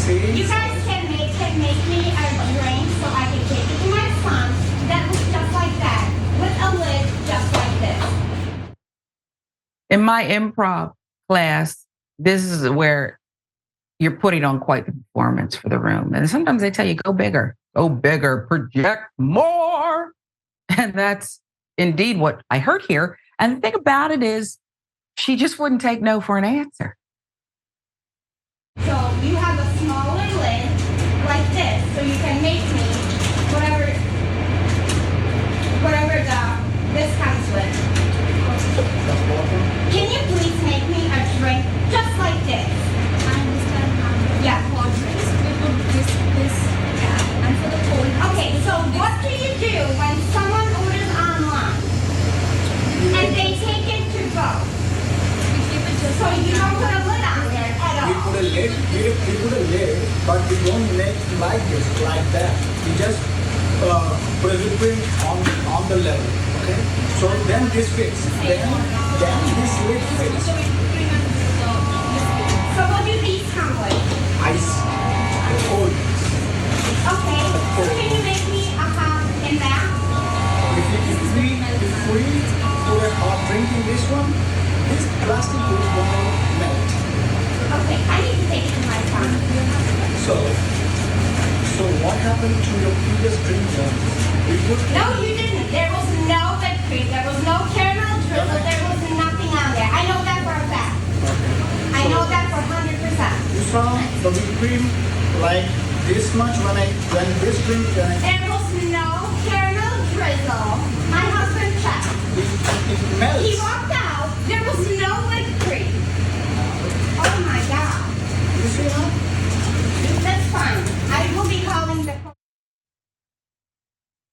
You guys can make me a drink so I can take it to my son that looks just like that, with a lid just like this. In my improv class, this is where you're putting on quite the performance for the room. And sometimes they tell you, go bigger, project more. And that's indeed what I heard here. And the thing about it is, she just wouldn't take no for an answer. So you have a smaller lid like this, so you can make me whatever this comes with. Can you please make me a drink just like this? I understand. Yeah. Hot drinks. We put this, yeah. And for the cold. Okay, so what do you do when someone orders online and they take it to go? We keep it just So you don't put a lid on there at We all? put a lid, but we don't make like this, like that. We just put a whipped cream on the level, okay? So then this fits. Then this lid fits. So we pretty much So what do these come with? Ice, cold. Okay, so can you make me a hot in that? If we put a hot drink in this one, this plastic is going to melt. Okay, I need to take it to my son. So what happened to your previous drink? We put No, you didn't. There was no whipped cream. There was no caramel drizzle. There was nothing on there. I know that for a fact. I know that for 100%. You saw the whipped cream like this much when this drink There was no caramel drizzle. My husband checked. it melts. He walked out. There was no whipped cream. Oh my God. You see now? That's fine. I will be calling the.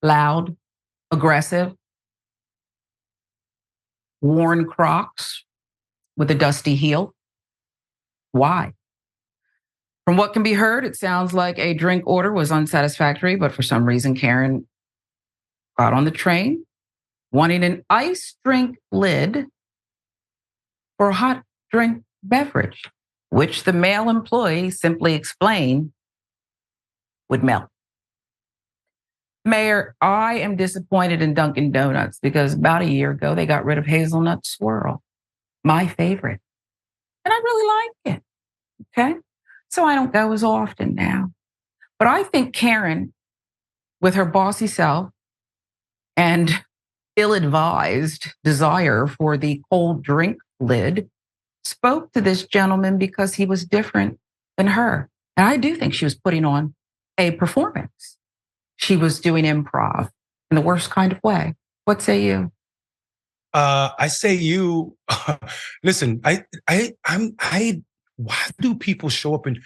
Loud, aggressive, worn Crocs with a dusty heel. Why? From what can be heard, it sounds like a drink order was unsatisfactory, but for some reason, Karen got on the train wanting an ice drink lid for a hot drink beverage, which the male employee simply explained would melt. Mayor, I am disappointed in Dunkin Donuts because about a year ago, they got rid of hazelnut swirl, my favorite. And I really like it, okay? So I don't go as often now. But I think Karen, with her bossy self and ill-advised desire for the cold drink lid, spoke to this gentleman because he was different than her. And I do think she was putting on a performance. She was doing improv in the worst kind of way. What say you? I say you. Listen, why do people show up and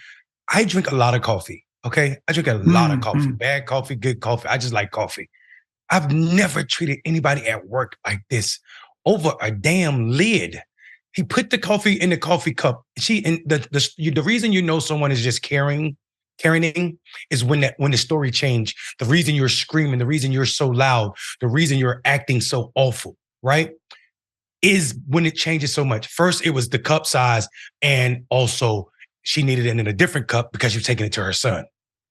I drink a lot of coffee? Okay, I drink a lot of coffee. Bad coffee, good coffee. I just like coffee. I've never treated anybody at work like this over a damn lid. He put the coffee in the coffee cup. The reason you know someone is just caring is when the story changed. The reason you're screaming, the reason you're so loud, the reason you're acting so awful, right? Is when it changes so much. First, it was the cup size, and also she needed it in a different cup because she was taking it to her son.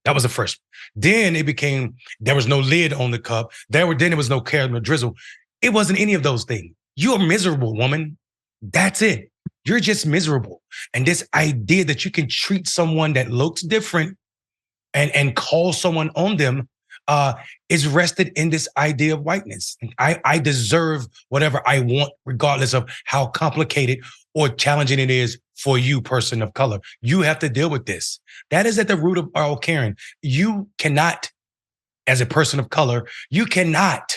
That was the first. Then it became there was no lid on the cup. Then there was no caramel drizzle. It wasn't any of those things. You're miserable, woman. That's it. You're just miserable. And this idea that you can treat someone that looks different and call someone on them is rested in this idea of whiteness. I deserve whatever I want, regardless of how complicated or challenging it is for you, person of color. You have to deal with this. That is at the root of our Karen. You cannot, as a person of color, you cannot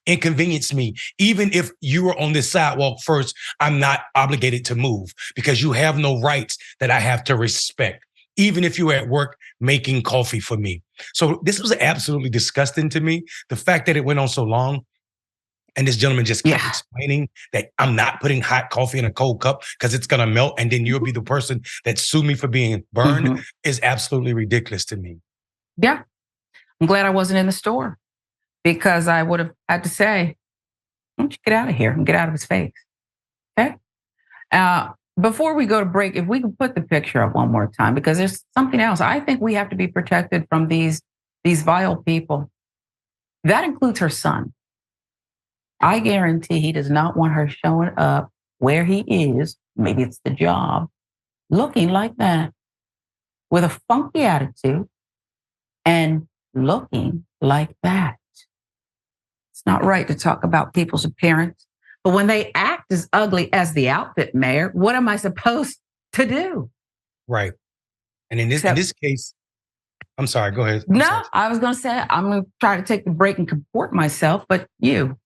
inconvenience me. Even if you were on this sidewalk first, I'm not obligated to move because you have no rights that I have to respect, even if you were at work making coffee for me. So this was absolutely disgusting to me. The fact that it went on so long and this gentleman just kept explaining that I'm not putting hot coffee in a cold cup because it's going to melt and then you'll be the person that sued me for being burned is absolutely ridiculous to me. Yeah. I'm glad I wasn't in the store because I would have had to say, why don't you get out of here and get out of his face? Okay. Before we go to break, if we could put the picture up one more time, because there's something else. I think we have to be protected from these vile people. That includes her son. I guarantee he does not want her showing up where he is, maybe it's the job, looking like that, with a funky attitude and looking like that. It's not right to talk about people's appearance, but when they act as ugly as the outfit mayor, what am I supposed to do? Right. And in this case, I'm sorry, go ahead. I was going to say, I'm going to try to take the break and comport myself, but you.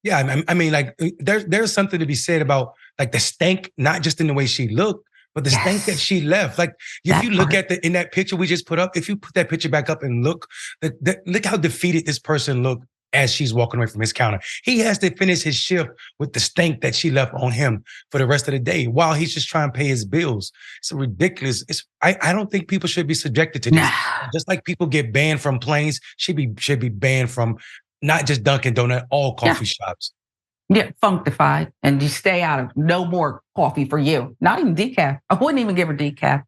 Yeah, I mean, like there's something to be said about like the stank, not just in the way she looked, but the stank that she left. Like if you look at in that picture we just put up, if you put that picture back up and look, look how defeated this person looked as she's walking away from his counter. He has to finish his shift with the stank that she left on him for the rest of the day while he's just trying to pay his bills. It's ridiculous. I don't think people should be subjected to this. Nah. Just like people get banned from planes, should be banned from not just Dunkin' Donuts, all coffee shops. Yeah, functified, and you stay out of no more coffee for you. Not even decaf. I wouldn't even give her decaf.